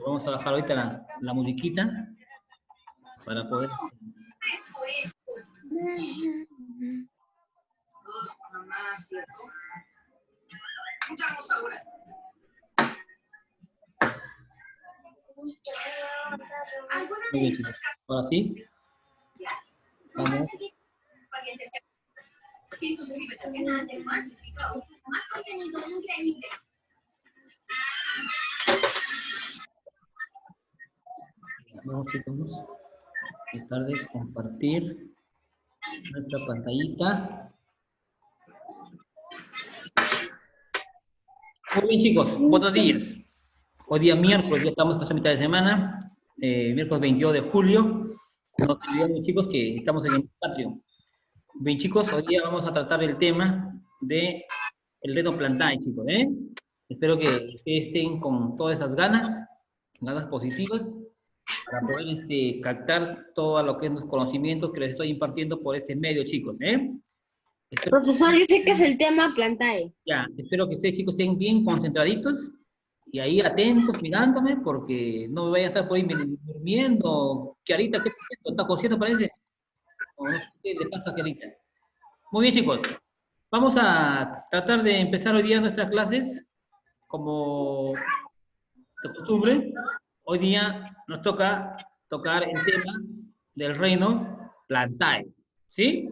Vamos a bajar ahorita la musiquita para poder... Muy bien, chicos. Ahora sí. Vamos. Y suscríbete al canal de Magnificado. Más contenido increíble. Vamos, chicos. Tratar de compartir nuestra pantallita. Muy bien, chicos. Buenos días. Hoy día miércoles, ya estamos casi a mitad de semana. Miércoles 22 de julio. No olvidemos, chicos, que estamos en el Patreon. Bien, chicos, hoy día vamos a tratar el tema de el reto Plantae, chicos, ¿eh? Espero que ustedes estén con todas esas ganas positivas, para poder captar todo lo que es los conocimientos que les estoy impartiendo por este medio, chicos, ¿eh? Profesor, yo sé que es el tema Plantae. Ya, espero que ustedes, chicos, estén bien concentraditos y ahí atentos, mirándome, porque no me vayan a estar por ahí durmiendo. Kiarita, ¿qué está cosiendo, parece? O no sé qué le pasa a Kiarita. Muy bien, chicos. Vamos a tratar de empezar hoy día nuestras clases, como de costumbre. Hoy día nos toca tocar el tema del reino Plantae, ¿sí?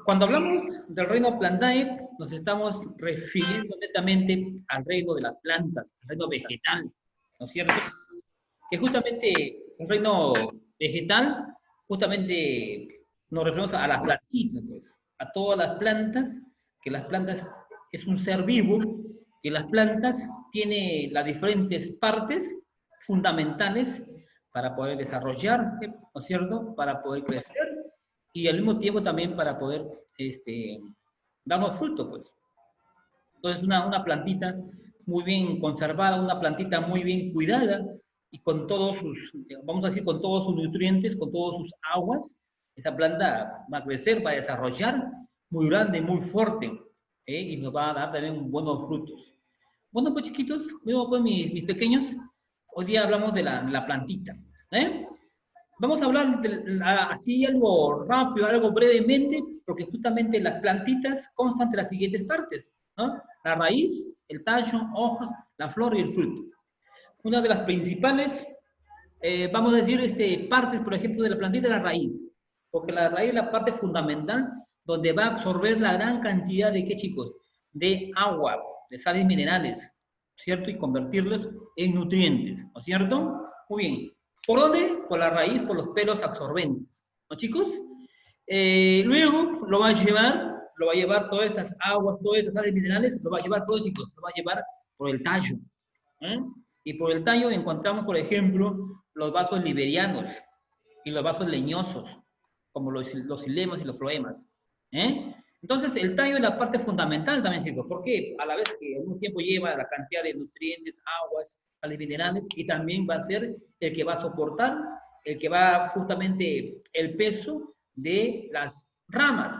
Cuando hablamos del reino Plantae, nos estamos refiriendo netamente al reino de las plantas, al reino vegetal, ¿no es cierto? Que justamente el reino vegetal, justamente nos referimos a las plantitas, pues, a todas las plantas, que las plantas es un ser vivo, que las plantas tienen las diferentes partes fundamentales para poder desarrollarse, ¿no es cierto? Para poder crecer y al mismo tiempo también para poder darnos fruto, pues. Entonces una plantita muy bien conservada, una plantita muy bien cuidada y con todos sus, vamos a decir, con todos sus nutrientes, con todas sus aguas, esa planta va a crecer, va a desarrollar muy grande, muy fuerte, y nos va a dar también buenos frutos. Bueno, pues chiquitos, pues mis pequeños, hoy día hablamos de la plantita, ¿eh? Vamos a hablar así algo rápido, algo brevemente, porque justamente las plantitas constan de las siguientes partes, ¿no? La raíz, el tallo, hojas, la flor y el fruto. Una de las principales, vamos a decir, partes, por ejemplo, de la plantita es la raíz, porque la raíz es la parte fundamental donde va a absorber la gran cantidad de, ¿qué, chicos? De agua, de sales minerales, ¿cierto? Y convertirlos en nutrientes, ¿no es cierto? Muy bien. ¿Por dónde? Por la raíz, por los pelos absorbentes, ¿no, chicos? Luego lo va a llevar todas estas aguas, todas estas sales minerales, lo va a llevar todo, chicos, lo va a llevar por el tallo, ¿eh? Y por el tallo encontramos, por ejemplo, los vasos liberianos y los vasos leñosos, como los xilemas y los floemas, ¿eh? Entonces, el tallo es la parte fundamental también, chicos. ¿Por qué? A la vez que al mismo tiempo lleva la cantidad de nutrientes, aguas, sales minerales, y también va a ser el que va a soportar, el que va justamente el peso de las ramas,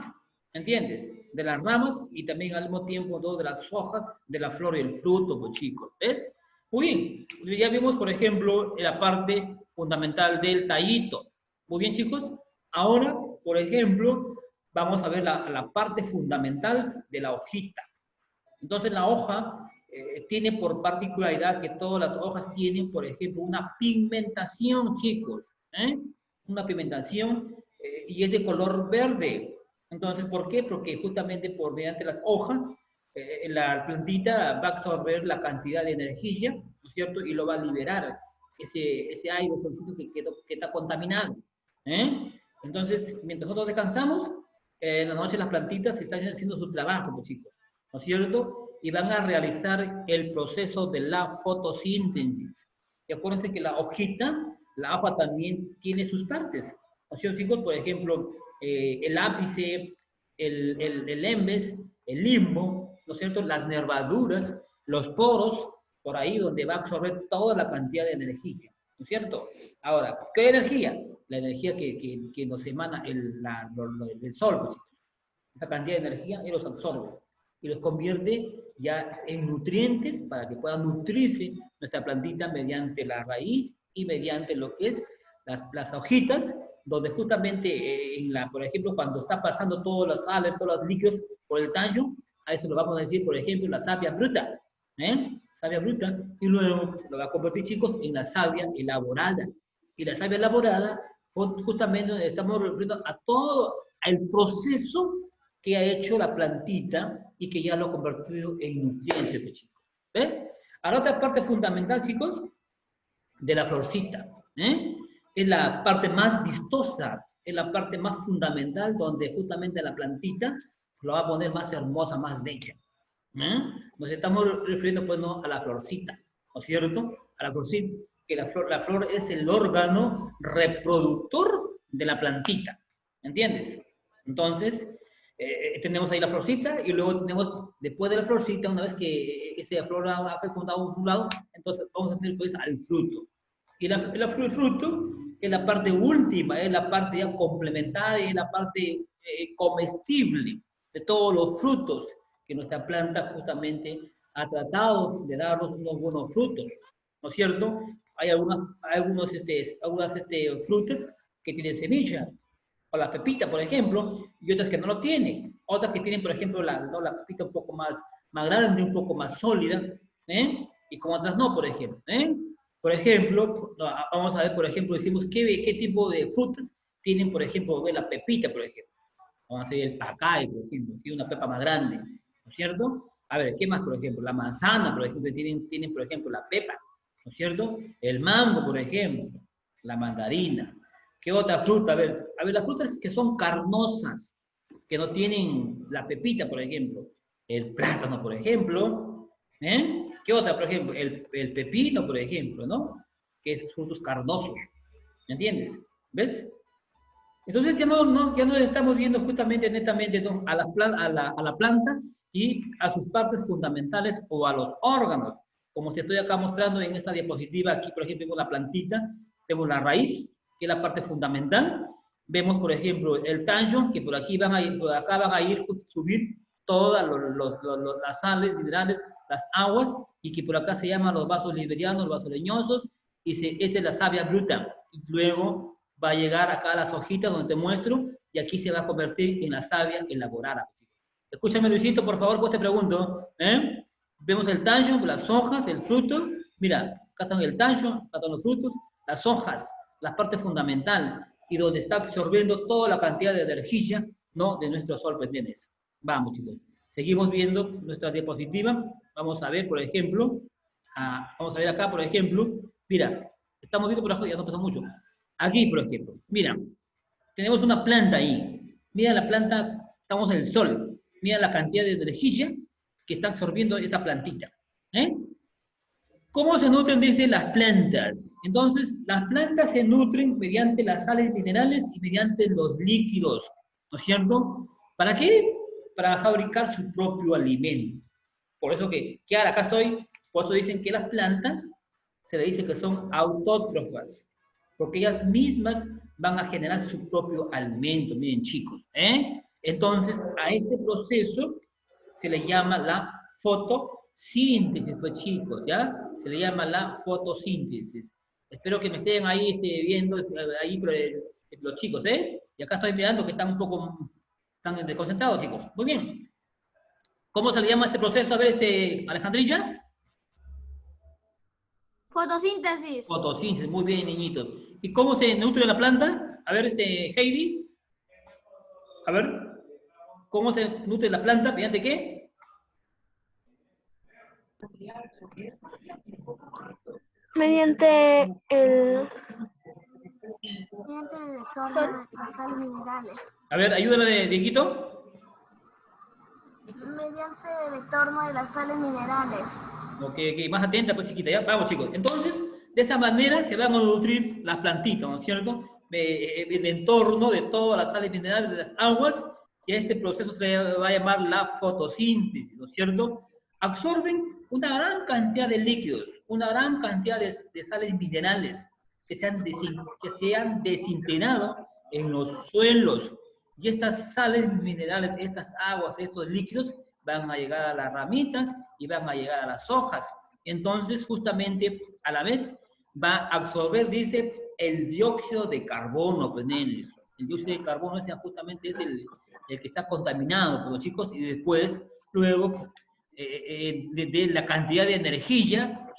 ¿entiendes? De las ramas y también al mismo tiempo de las hojas, de la flor y el fruto, pues, chicos. ¿Ves? Muy bien. Ya vimos, por ejemplo, la parte fundamental del tallito. Muy bien, chicos. Ahora, por ejemplo, vamos a ver la parte fundamental de la hojita. Entonces, la hoja tiene por particularidad que todas las hojas tienen, por ejemplo, una pigmentación, chicos. Una pigmentación y es de color verde. Entonces, ¿por qué? Porque justamente por mediante las hojas, la plantita va a absorber la cantidad de energía, ¿no es cierto? Y lo va a liberar, ese aire que está contaminado. Entonces, mientras nosotros descansamos, en la noche las plantitas están haciendo su trabajo, pues, chicos, ¿no es cierto? Y van a realizar el proceso de la fotosíntesis. Y acuérdense que la hoja también tiene sus partes, ¿no es cierto, chicos? Por ejemplo, el ápice, el embés, el limbo, ¿no es cierto? Las nervaduras, los poros, por ahí donde va a absorber toda la cantidad de energía, ¿no es cierto? Ahora, ¿qué energía? La energía que nos emana el sol, pues, esa cantidad de energía, él los absorbe y los convierte ya en nutrientes para que pueda nutrirse nuestra plantita mediante la raíz y mediante lo que es las hojitas, donde justamente, por ejemplo, cuando está pasando todas las sales, todos los líquidos por el tallo, a eso lo vamos a decir, por ejemplo, la savia bruta, savia bruta, y luego lo va a convertir, chicos, en la savia elaborada. Y la savia elaborada, justamente estamos refiriendo a todo el proceso que ha hecho la plantita y que ya lo ha convertido en nutrientes, chicos. ¿Ven? Ahora otra parte fundamental, chicos, de la florcita, es la parte más vistosa, es la parte más fundamental donde justamente la plantita lo va a poner más hermosa, más bella. Nos estamos refiriendo pues no a la florcita, ¿no es cierto? A la florcita, que la flor es el órgano reproductor de la plantita, ¿entiendes? Entonces, tenemos ahí la florcita y luego tenemos, después de la florcita, una vez que esa flor ha fecundado un lado, entonces vamos a tener pues al fruto. Y el fruto es la parte última, es la parte ya complementaria, es la parte comestible de todos los frutos que nuestra planta justamente ha tratado de darnos unos buenos frutos, ¿no es cierto? Hay algunas frutas que tienen semilla, o la pepita, por ejemplo, y otras que no lo tienen. Otras que tienen, por ejemplo, la pepita un poco más grande, un poco más sólida, y como otras no, por ejemplo. Por ejemplo, vamos a ver, por ejemplo, decimos qué tipo de frutas tienen, por ejemplo, la pepita, por ejemplo. Vamos a ver el pacay, por ejemplo, tiene una pepa más grande, ¿no es cierto? A ver, ¿qué más, por ejemplo? La manzana, por ejemplo, tienen por ejemplo, la pepa, ¿no es cierto? El mango, por ejemplo, la mandarina. ¿Qué otra fruta? A ver, las frutas que son carnosas, que no tienen la pepita, por ejemplo. El plátano, por ejemplo. ¿Qué otra, por ejemplo? El pepino, por ejemplo, ¿no? Que es frutos carnosos. ¿Me entiendes? ¿Ves? Entonces ya no estamos viendo justamente, netamente, ¿no? a la planta y a sus partes fundamentales o a los órganos. Como te estoy acá mostrando en esta diapositiva, aquí, por ejemplo, vemos la plantita, vemos la raíz, que es la parte fundamental. Vemos, por ejemplo, el tallo, que por acá van a ir subir todas las sales, minerales, las aguas, y que por acá se llaman los vasos liberianos, los vasos leñosos, y esta es la savia bruta. Y luego va a llegar acá a las hojitas donde te muestro, y aquí se va a convertir en la savia elaborada. Escúchame, Luisito, por favor, pues te pregunto, Vemos el tallo, las hojas, el fruto. Mira, acá están el tallo, acá están los frutos, las hojas, la parte fundamental, y donde está absorbiendo toda la cantidad de energía, ¿no? De nuestro sol, ¿me entiendes? Vamos, chicos. Seguimos viendo nuestra diapositiva. Vamos a ver, por ejemplo, vamos a ver acá, por ejemplo, mira, estamos viendo por abajo, ya no pasa mucho. Aquí, por ejemplo, mira, tenemos una planta ahí. Mira la planta, estamos en el sol. Mira la cantidad de energía que está absorbiendo esa plantita. ¿Cómo se nutren? Dice las plantas. Entonces, las plantas se nutren mediante las sales minerales y mediante los líquidos, ¿no es cierto? ¿Para qué? Para fabricar su propio alimento. Por eso que ahora acá estoy, por eso dicen que las plantas se le dice que son autótrofas, porque ellas mismas van a generar su propio alimento, miren chicos, Entonces, a este proceso se le llama la fotosíntesis, pues chicos, ¿ya? Se le llama la fotosíntesis. Espero que me estén ahí viendo, ahí los chicos, Y acá estoy mirando que están un poco, están desconcentrados, chicos. Muy bien. ¿Cómo se le llama este proceso? A ver, Alejandrilla. Fotosíntesis. Fotosíntesis, muy bien, niñitos. ¿Y cómo se nutre la planta? A ver, Heidi. A ver, ¿cómo se nutre la planta? ¿Mediante qué? Mediante el retorno de las sales minerales. A ver, ayúdale, Dieguito. Mediante el retorno de las sales minerales. Ok, más atenta, pues chiquita, ya. Vamos, chicos. Entonces, de esa manera se van a nutrir las plantitas, ¿no es cierto? El entorno de todas las sales minerales de las aguas, y a este proceso se le va a llamar la fotosíntesis, ¿no es cierto? Absorben una gran cantidad de líquidos, una gran cantidad de sales minerales que se han desintegrado en los suelos. Y estas sales minerales, estas aguas, estos líquidos, van a llegar a las ramitas y van a llegar a las hojas. Entonces, justamente, a la vez, va a absorber, dice, el dióxido de carbono, pues, nenes. El dióxido de carbono ese justamente es el que está contaminado, pues, chicos, y después, luego, de la cantidad de energía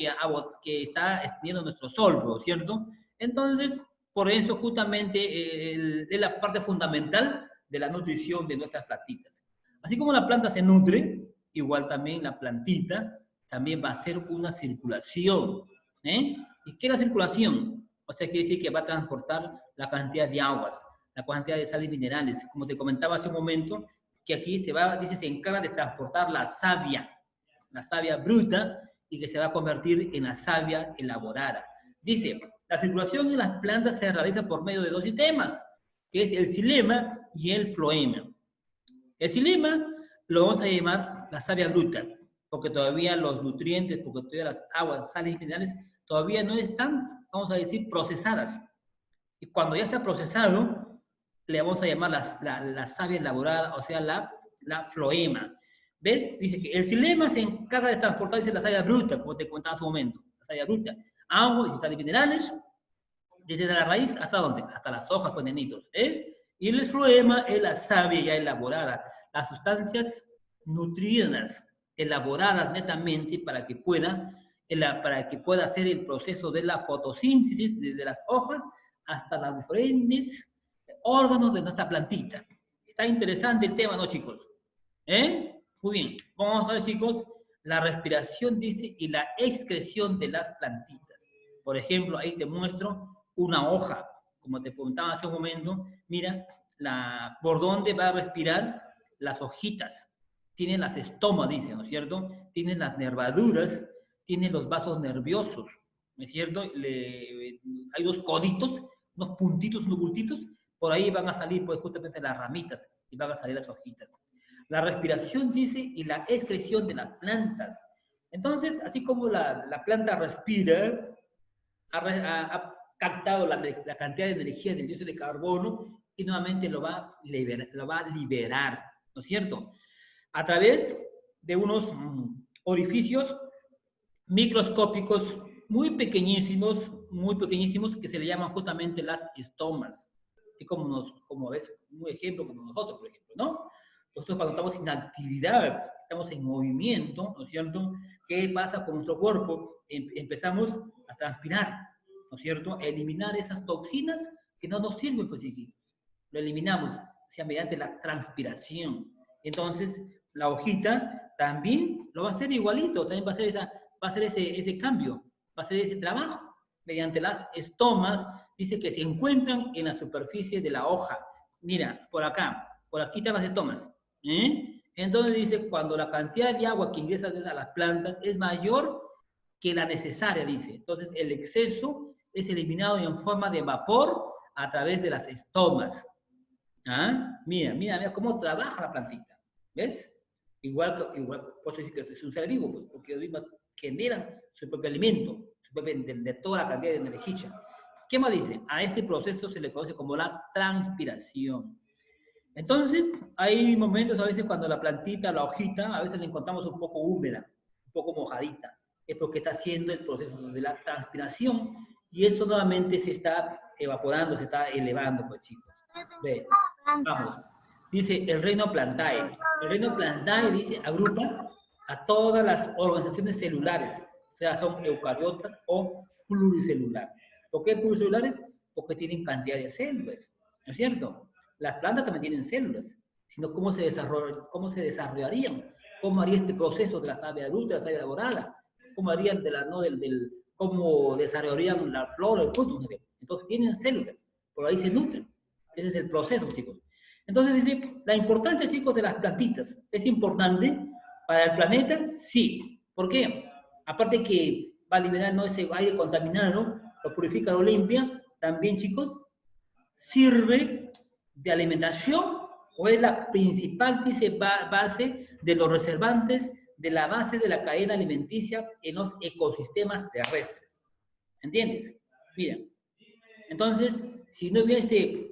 que está extendiendo nuestro sol, ¿no es cierto? Entonces, por eso justamente es la parte fundamental de la nutrición de nuestras plantitas. Así como la planta se nutre, igual también la plantita también va a hacer una circulación. ¿Y qué es la circulación? O sea, quiere decir que va a transportar la cantidad de aguas, la cantidad de sales minerales. Como te comentaba hace un momento, que aquí se encarga de transportar la savia bruta, y que se va a convertir en la savia elaborada. Dice, la circulación en las plantas se realiza por medio de dos sistemas, que es el xilema y el floema. El xilema lo vamos a llamar la savia bruta, porque todavía los nutrientes, porque todavía las aguas, sales minerales, todavía no están, vamos a decir, procesadas. Y cuando ya está procesado, le vamos a llamar la savia elaborada, o sea, la floema. ¿Ves? Dice que el xilema se encarga de transportar, dice, la savia bruta, como te comentaba hace un momento. La savia bruta, agua y sales minerales, desde la raíz hasta ¿dónde? Hasta las hojas, pues, nenitos. Y el floema es la savia ya elaborada, las sustancias nutridas, elaboradas netamente para que pueda hacer el proceso de la fotosíntesis desde las hojas hasta los diferentes órganos de nuestra plantita. Está interesante el tema, ¿no, chicos? Muy bien. Vamos a ver, chicos, la respiración, dice, y la excreción de las plantitas. Por ejemplo, ahí te muestro una hoja. Como te preguntaba hace un momento, mira, por dónde va a respirar las hojitas. Tienen las estomas, dice, ¿no es cierto? Tienen las nervaduras, tienen los vasos nerviosos, ¿no es cierto? Hay dos coditos, unos puntitos, unos bultitos, por ahí van a salir, pues, justamente las ramitas y van a salir las hojitas. La respiración, dice, y la excreción de las plantas. Entonces, así como la planta respira, ha captado la cantidad de energía del dióxido de carbono y nuevamente lo va a liberar, ¿no es cierto? A través de unos orificios microscópicos muy pequeñísimos, que se le llaman justamente las estomas. Y como ves, un ejemplo como nosotros, por ejemplo, ¿no? Nosotros cuando estamos en actividad, estamos en movimiento, ¿no es cierto? ¿Qué pasa con nuestro cuerpo? Empezamos a transpirar, ¿no es cierto? A eliminar esas toxinas que no nos sirven, pues, hijitos. Lo eliminamos, o sea, mediante la transpiración. Entonces, la hojita también lo va a hacer igualito, también va a hacer ese cambio, va a hacer ese trabajo, mediante las estomas, dice que se encuentran en la superficie de la hoja. Mira, por aquí están las estomas. Entonces dice, cuando la cantidad de agua que ingresa a las plantas es mayor que la necesaria, dice. Entonces el exceso es eliminado en forma de vapor a través de las estomas. Mira cómo trabaja la plantita. ¿Ves? Igual, por eso decir que es un ser vivo, pues, porque los mismos generan su propio alimento, de toda la cantidad de energía. ¿Qué más dice? A este proceso se le conoce como la transpiración. Entonces, hay momentos a veces cuando la plantita, la hojita, a veces la encontramos un poco húmeda, un poco mojadita. Es porque está haciendo el proceso de la transpiración y eso nuevamente se está evaporando, se está elevando, pues, chicos. Ve, vamos. Dice el reino Plantae. El reino Plantae, dice, agrupa a todas las organizaciones celulares, o sea, son eucariotas o pluricelulares. ¿Por qué pluricelulares? Porque tienen cantidad de células, ¿no es cierto? Las plantas también tienen células, sino cómo se desarrollarían, cómo haría este proceso de la savia bruta, de la savia elaborada, cómo harían cómo desarrollarían la flora, el fruto. Entonces tienen células, por ahí se nutren. Ese es el proceso, chicos. Entonces dice, la importancia, chicos, de las plantitas. ¿Es importante para el planeta? Sí. ¿Por qué? Aparte que va a liberar ese aire contaminado, lo purifica, lo limpia, también, chicos, sirve de alimentación o es la principal, dice, base de los reservantes de la base de la cadena alimenticia en los ecosistemas terrestres. ¿Entiendes? Mira, entonces, si no hubiese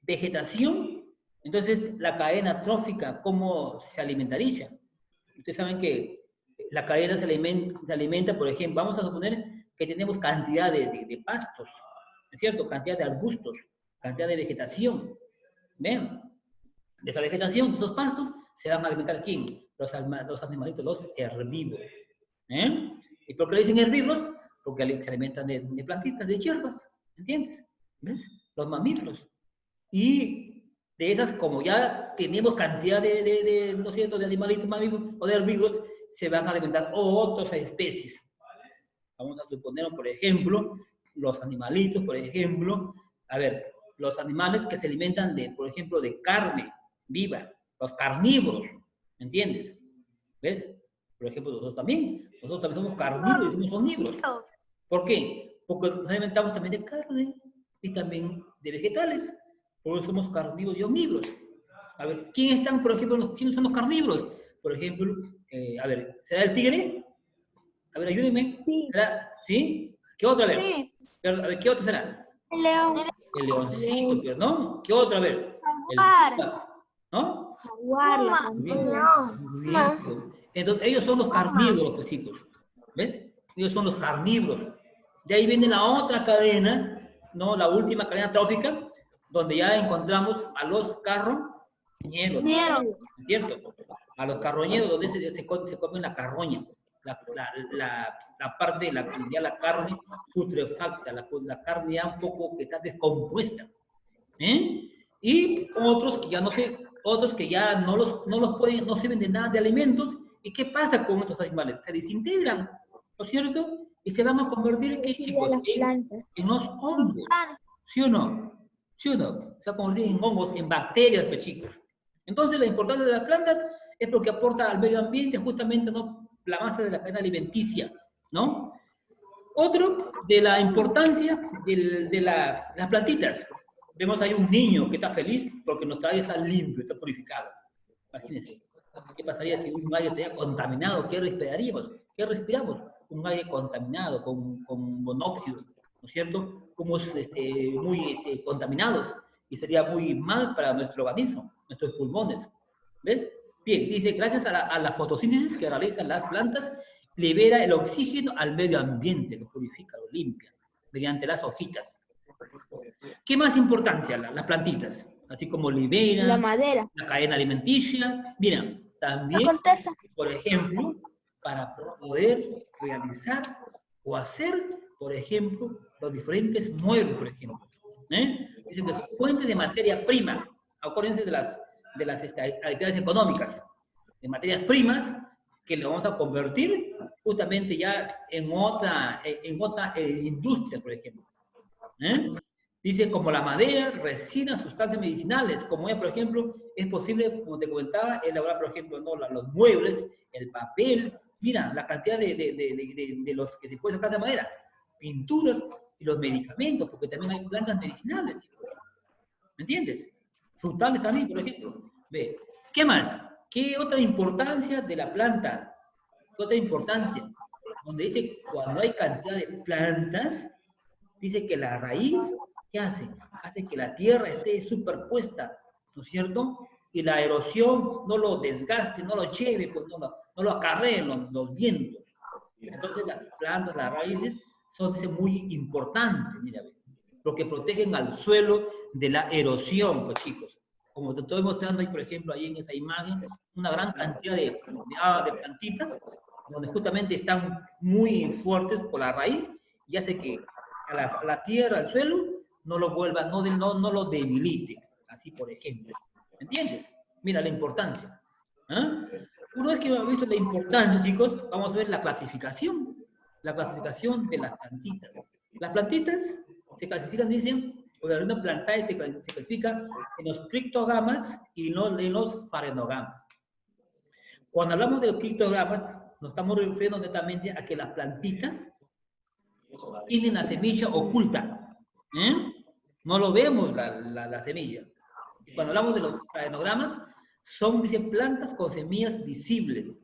vegetación, entonces la cadena trófica, ¿cómo se alimentaría? ustedes saben que la cadena se alimenta, por ejemplo, vamos a suponer que tenemos cantidad de pastos, ¿es cierto? Cantidad de arbustos, cantidad de vegetación. ¿Ven? De esa vegetación, de esos pastos, se van a alimentar ¿quién? Los animalitos, los herbívoros. ¿Eh? ¿Y por qué le dicen herbívoros? Porque se alimentan de plantitas, de hierbas, ¿entiendes? ¿Ves? Los mamíferos. Y de esas, como ya tenemos cantidad ¿no es cierto?, de animalitos mamíferos o de herbívoros, se van a alimentar otras especies. Vamos a suponer, por ejemplo, los animalitos, por ejemplo, a ver, los animales que se alimentan de, por ejemplo, de carne viva, los carnívoros, ¿me entiendes? ¿Ves? Por ejemplo, nosotros también somos carnívoros y somos omnívoros. ¿Por qué? Porque nos alimentamos también de carne y también de vegetales. Por eso somos carnívoros y omnívoros. A ver, ¿quiénes están, por ejemplo, quiénes son los carnívoros? Por ejemplo, a ver, ¿será el tigre? A ver, ayúdenme. Sí. ¿Será? ¿Sí? ¿Qué otra vez? Sí. A ver, ¿qué otro será? El león. El leoncito, pero ¿no? ¿Qué otra vez? El puma, ¿no? Jaguar, la Muy bien, pantera. muy bien. Entonces, ellos son los carnívoros, pues, chicos. ¿Ves? Ellos son los carnívoros. De ahí viene la otra cadena, ¿no? La última cadena trófica, donde ya encontramos a los carroñeros. ¿Cierto? A los carroñeros, donde se comen la carroña. La parte, ya la carne putrefacta, la carne ya un poco que está descompuesta. ¿Eh? Y otros que ya no sé, otros que ya no los pueden, no sirven de nada de alimentos. ¿Y qué pasa con estos animales? Se desintegran, ¿no es cierto? Y se van a convertir en, ¿qué, chicos? En los hongos. ¿Sí o no? ¿Sí o no? Se va a convertir en hongos, en bacterias, pues, chicos. Entonces, la importancia de las plantas es porque aporta al medio ambiente justamente, ¿no?, la masa de la cadena alimenticia, ¿no? Otro de la importancia de las plantitas. Vemos ahí un niño que está feliz porque nuestro aire está limpio, está purificado. Imagínense, ¿qué pasaría si un aire estaría contaminado? ¿Qué respiraríamos? ¿Qué respiramos? Un aire contaminado, con monóxido, ¿no es cierto? Como muy contaminados, y sería muy mal para nuestro organismo, nuestros pulmones. ¿Ves? Bien, dice, gracias a la fotosíntesis que realizan las plantas, libera el oxígeno al medio ambiente, lo purifica, lo limpia, mediante las hojitas. ¿Qué más importancia? Las plantitas, así como libera La madera. la cadena alimenticia. Mira, también, La corteza. por ejemplo, para poder realizar o hacer, por ejemplo, los diferentes muebles, por ejemplo. Dicen que son fuentes de materia prima. Acuérdense de las actividades económicas, de materias primas que le vamos a convertir justamente ya en otra industria, por ejemplo. Dice, como la madera, resina, sustancias medicinales, como por ejemplo, es posible, como te comentaba, elaborar, por ejemplo, ¿no?, los muebles, el papel. Mira, la cantidad de los que se puede sacar de madera, pinturas y los medicamentos, porque también hay plantas medicinales, ¿me entiendes? Frutales también, por ejemplo. Ve. ¿Qué más? ¿Qué otra importancia de la planta? ¿Qué otra importancia? Donde dice, cuando hay cantidad de plantas, dice que la raíz, ¿qué hace? Hace que la tierra esté superpuesta, ¿no es cierto? Y la erosión no lo desgaste, no lo lleve, pues no lo acarreen los vientos. Entonces las plantas, las raíces, son muy importantes, mira, porque protegen al suelo de la erosión, pues, chicos. Como te estoy mostrando ahí, por ejemplo, ahí en esa imagen, una gran cantidad de plantitas, donde justamente están muy fuertes por la raíz, y hace que a la tierra, al suelo, no lo vuelva, no lo debilite, así por ejemplo. ¿Entiendes? Mira la importancia. Una vez que hemos visto la importancia, chicos, vamos a ver la clasificación de las plantitas. Las plantitas se clasifican, dicen, o de una plantae se clasifica en los criptogamas y no en los farenogamas. Cuando hablamos de los criptogamas, nos estamos refiriendo netamente a que las plantitas tienen la semilla oculta. No lo vemos la semilla. Y cuando hablamos de los farenogramas, son, dicen, plantas con semillas visibles,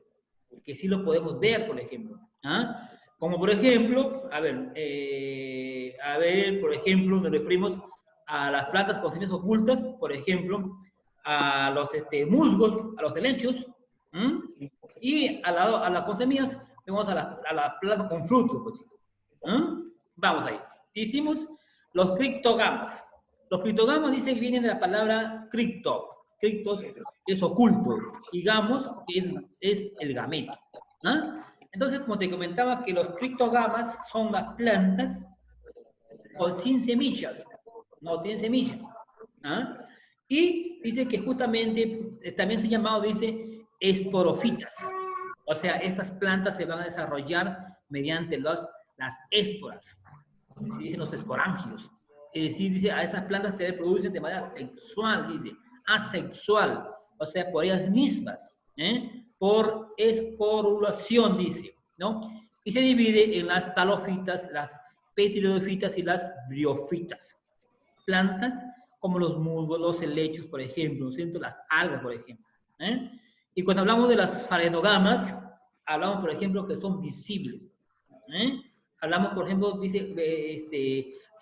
que sí lo podemos ver, por ejemplo. Como por ejemplo, por ejemplo, nos referimos a las plantas con semillas ocultas, por ejemplo, a los musgos, a los helechos, Y a la con semillas, vemos a la planta con frutos, pues, chicos. ¿Ah? Vamos ahí. Hicimos los criptogamas. Los criptogamas dice que vienen de la palabra cripto. Criptos es oculto. Y gamos es el gameto. ¿Ah? Entonces, como te comentaba, que los criptogamas son las plantas con sin semillas. No tienen semillas. ¿Ah? Y dice que justamente también se ha llamado, dice, esporofitas. O sea, estas plantas se van a desarrollar mediante las esporas. Se dicen los esporangios. Es decir, dice, a estas plantas se reproducen de manera sexual, dice, asexual. O sea, por ellas mismas. Por esporulación, dice, ¿no? Y se divide en las talofitas, las pteridofitas y las briofitas. Plantas como los musgos, los helechos, por ejemplo, ¿cierto? Las algas, por ejemplo. Y cuando hablamos de las farenogamas, hablamos, por ejemplo, que son visibles. Hablamos, por ejemplo, dice,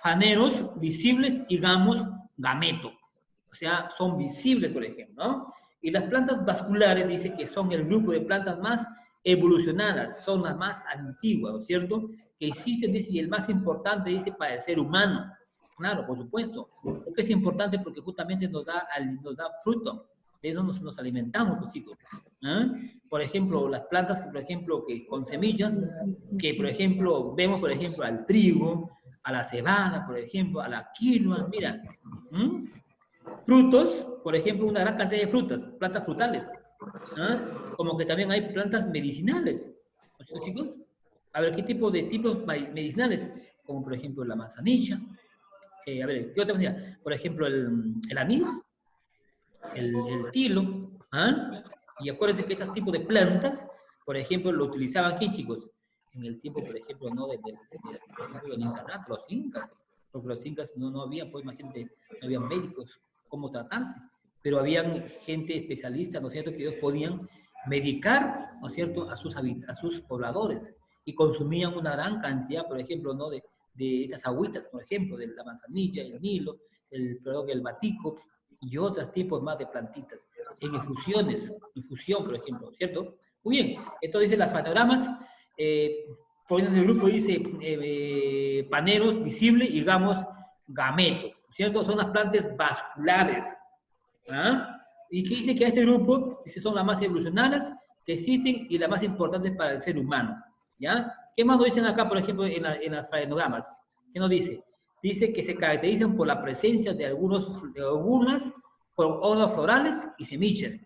faneros visibles y gamos gameto. O sea, son visibles, por ejemplo, ¿no? Y las plantas vasculares, dice que son el grupo de plantas más evolucionadas, son las más antiguas, ¿no es cierto? Que existen, dice, y el más importante, dice, para el ser humano. Claro, por supuesto. Porque es importante porque justamente nos da fruto. De eso nos alimentamos, pues, chicos. Por ejemplo, las plantas que, por ejemplo, que con semillas, que, por ejemplo, vemos, por ejemplo, al trigo, a la cebada, por ejemplo, a la quinoa, mira. Frutos, por ejemplo, una gran cantidad de frutas, plantas frutales. Como que también hay plantas medicinales. ¿No, chicos? A ver, ¿qué tipo de tipos medicinales? Como, por ejemplo, la manzanilla. A ver, ¿qué otra manzanilla? Por ejemplo, el anís, el tilo. Y acuérdense que estos tipos de plantas, por ejemplo, lo utilizaban aquí, chicos, en el tiempo, por ejemplo, ¿no? por ejemplo, del incanato, los incas, porque los incas no había, pues imagínate, no había médicos, cómo tratarse, pero habían gente especialista, ¿no es cierto?, que ellos podían medicar, ¿no es cierto?, a sus pobladores, y consumían una gran cantidad, por ejemplo, ¿no?, de estas agüitas, por ejemplo, de la manzanilla, el nilo, el batico, y otros tipos más de plantitas, en infusión, por ejemplo, ¿cierto? Muy bien, entonces dice las fanogramas, poniendo en el grupo dice paneros visibles y digamos gametos, ¿cierto? Son las plantas vasculares. Y que dice que a este grupo dice, son las más evolucionadas que existen y las más importantes para el ser humano. ¿Ya? ¿Qué más nos dicen acá, por ejemplo, en las farenogamas? ¿Qué nos dice? Dice que se caracterizan por la presencia de algunas órganos florales y semillas.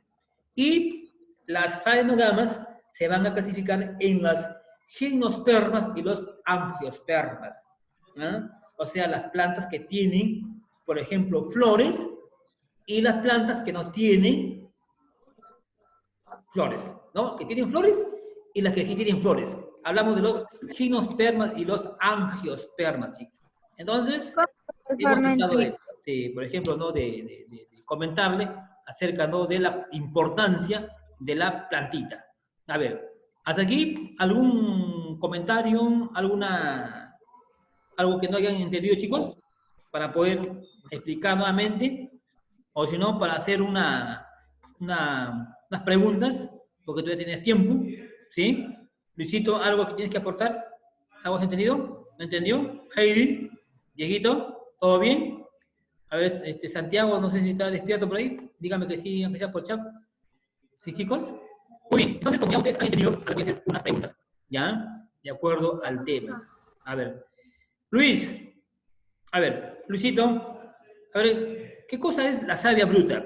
Y las farenogamas se van a clasificar en las gimnospermas y los angiospermas. O sea, las plantas que tienen, por ejemplo, flores y las plantas que no tienen flores, ¿no? Que tienen flores y las que sí tienen flores. Hablamos de los gimnospermas y los angiospermas, chicos. Entonces, hemos tratado por ejemplo, ¿no? de comentarle acerca, ¿no?, de la importancia de la plantita. A ver, ¿hasta aquí algún comentario, algo que no hayan entendido, chicos? Para poder explicar nuevamente, o si no, para hacer unas preguntas, porque tú ya tienes tiempo, ¿sí? Luisito, ¿algo que tienes que aportar? ¿Algo has entendido? ¿No entendió? Heidi, Dieguito, ¿todo bien? A ver, Santiago, no sé si está despierto por ahí. Dígame que sí, aunque sea por chat. ¿Sí, chicos? Muy bien, entonces, como ya ustedes han entendido, les voy a hacer unas preguntas, ¿ya? De acuerdo al tema. A ver, Luis, a ver, Luisito, a ver, ¿qué cosa es la savia bruta?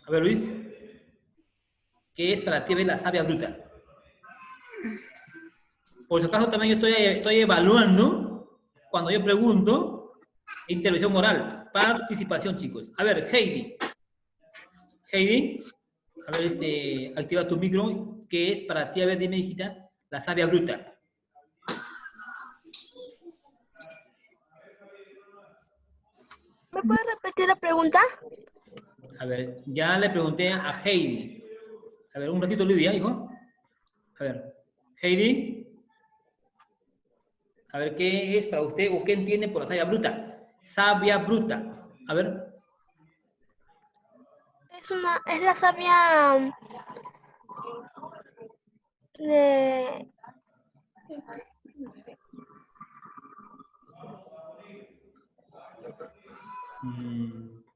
A ver, Luis, ¿qué es para ti la savia bruta? Por si acaso también yo estoy evaluando, cuando yo pregunto, intervención oral, participación, chicos. A ver, Heidi, a ver, activa tu micro, ¿qué es para ti? A ver, dime, hijita, la savia bruta. ¿Me puedes repetir la pregunta? A ver, ya le pregunté a Heidi. A ver, un ratito, Lidia, hijo. A ver, Heidi. A ver, ¿qué es para usted o qué entiende por la savia bruta? Savia bruta. A ver. Es la savia de...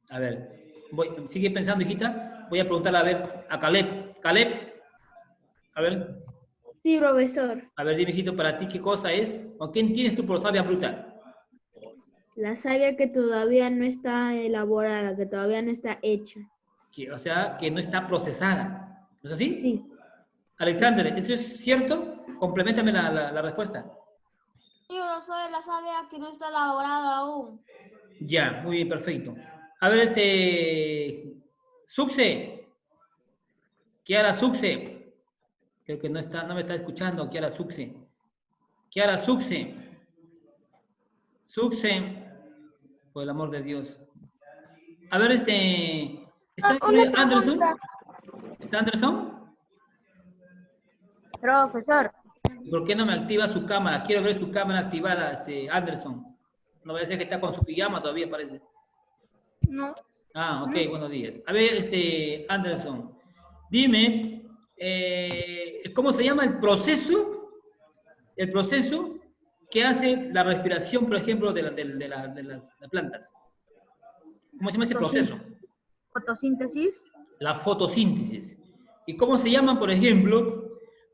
A ver, sigue pensando, hijita. Voy a preguntarle a ver a Caleb. Caleb, Sí, profesor. a ver, dime, hijito, para ti, ¿qué cosa es? ¿O qué entiendes tú por savia bruta? La savia que todavía no está elaborada, que todavía no está hecha. O sea, que no está procesada. ¿No es así? Sí. Alexander, ¿eso es cierto? Compleméntame la respuesta. Sí, profesor, la savia que no está elaborada aún. Ya, muy bien, perfecto. A ver, Suxe. Kiara Suxe. Creo que no me está escuchando, Kiara Suxe. Kiara Suxe. Suxe. Por el amor de Dios. A ver, ¿está Anderson? ¿Está Anderson? Profesor. ¿Por qué no me activa su cámara? Quiero ver su cámara activada, Anderson. No vaya a ser que está con su pijama todavía, parece. No. Ah, ok, buenos días. A ver, Anderson, dime, ¿cómo se llama el proceso que hace la respiración, por ejemplo, de las plantas? ¿Cómo se llama ese proceso? Fotosíntesis. La fotosíntesis. ¿Y cómo se llama, por ejemplo,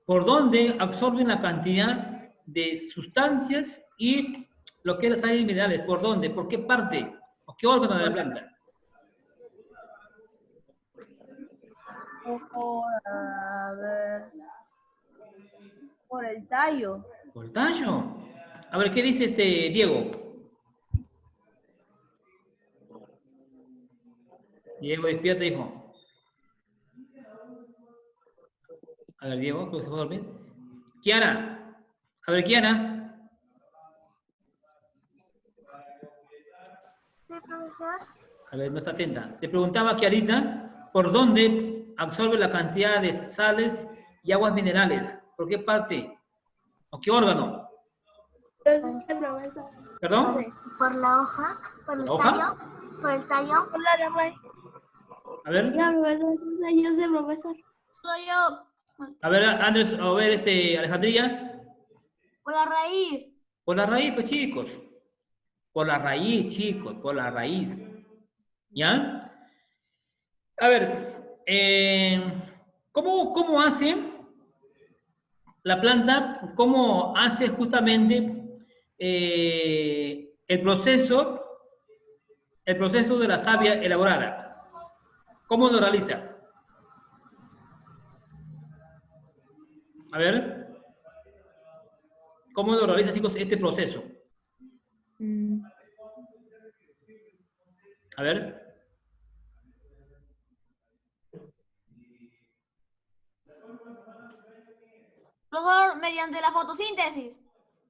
por dónde absorben la cantidad de sustancias y lo que es las sales minerales? ¿Por dónde? ¿Por qué parte? ¿O qué órgano de la planta? A ver. Por el tallo. ¿Por el tallo? A ver, ¿qué dice Diego? Diego, despierta, hijo. A ver, Diego, creo que se fue a dormir. Kiara. A ver, Kiara. Sí, profesor. A ver, no está atenta. Te preguntaba, Kiarita, ¿por dónde absorbe la cantidad de sales y aguas minerales? ¿Por qué parte? ¿O qué órgano? ¿Perdón? Por la hoja, por el ¿La hoja? tallo, por el tallo. A ver. Yo sé, profesor. Soy yo. A ver, Andrés, a ver, Alejandría. Por la raíz. Por la raíz, pues, chicos. Por la raíz, chicos, por la raíz. ¿Ya? A ver, ¿cómo hace la planta? ¿Cómo hace justamente el proceso de la savia elaborada? ¿Cómo lo realiza? A ver, ¿cómo lo realiza, chicos, este proceso? A ver. Profesor, mediante la fotosíntesis.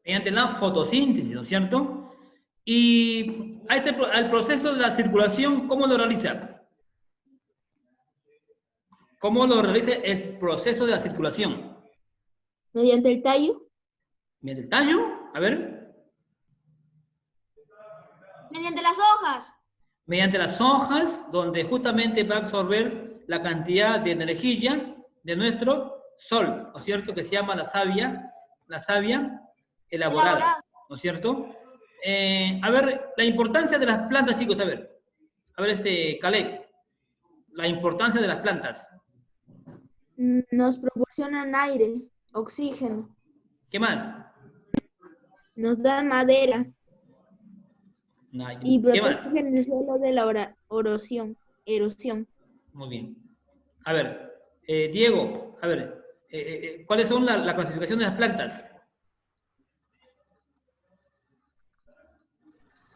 Mediante la fotosíntesis, ¿no es cierto? Y al proceso de la circulación, ¿cómo lo realiza? ¿Cómo lo realiza el proceso de la circulación? Mediante el tallo. ¿Mediante el tallo? A ver. Mediante las hojas. Mediante las hojas, donde justamente va a absorber la cantidad de energía de nuestro sol, ¿no es cierto? Que se llama la savia elaborada, ¿no es cierto? A ver, la importancia de las plantas, chicos, a ver, Caleb, la importancia de las plantas. Nos proporcionan aire, oxígeno, ¿Qué más? nos dan madera y ¿Qué más? protegen el suelo de la erosión. Muy bien. A ver, Diego, a ver, ¿cuáles son la clasificación de las plantas?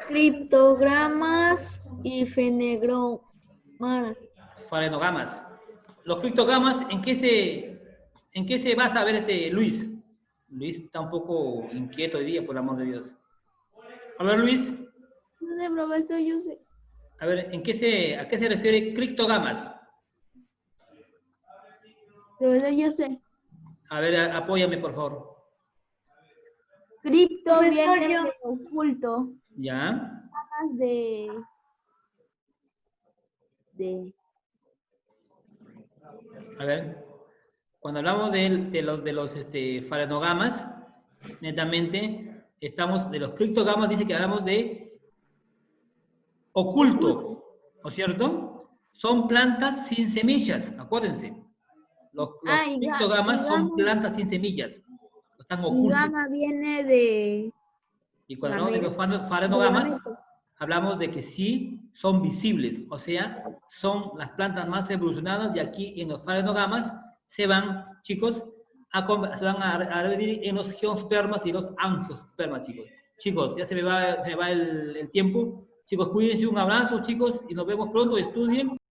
Criptogramas y fenógramas. Farenogamas. Los criptogamas, ¿en qué se basa? A ver, Luis. Luis está un poco inquieto hoy día, por el amor de Dios. A ver, Luis. No sé, profesor, yo sé. A ver, ¿a qué se refiere criptogamas? Profesor, yo sé. A ver, apóyame, por favor. Cripto Profesor, viene yo- de oculto. ¿Ya? De A ver, cuando hablamos de los farenogamas, netamente, estamos de los criptogamas, dice que hablamos de oculto, ¿no es cierto? Son plantas sin semillas, acuérdense. Los y criptogamas son gama- plantas sin semillas, están Y ocultos. gama viene de Y cuando hablamos de los farenogamas, hablamos de que sí son visibles, o sea, son las plantas más evolucionadas y aquí en los farenogamas se van, chicos, se van a dividir en los geospermas y los angiospermas, chicos. Chicos, ya se me va el tiempo. Chicos, cuídense, un abrazo, chicos, y nos vemos pronto. Estudien.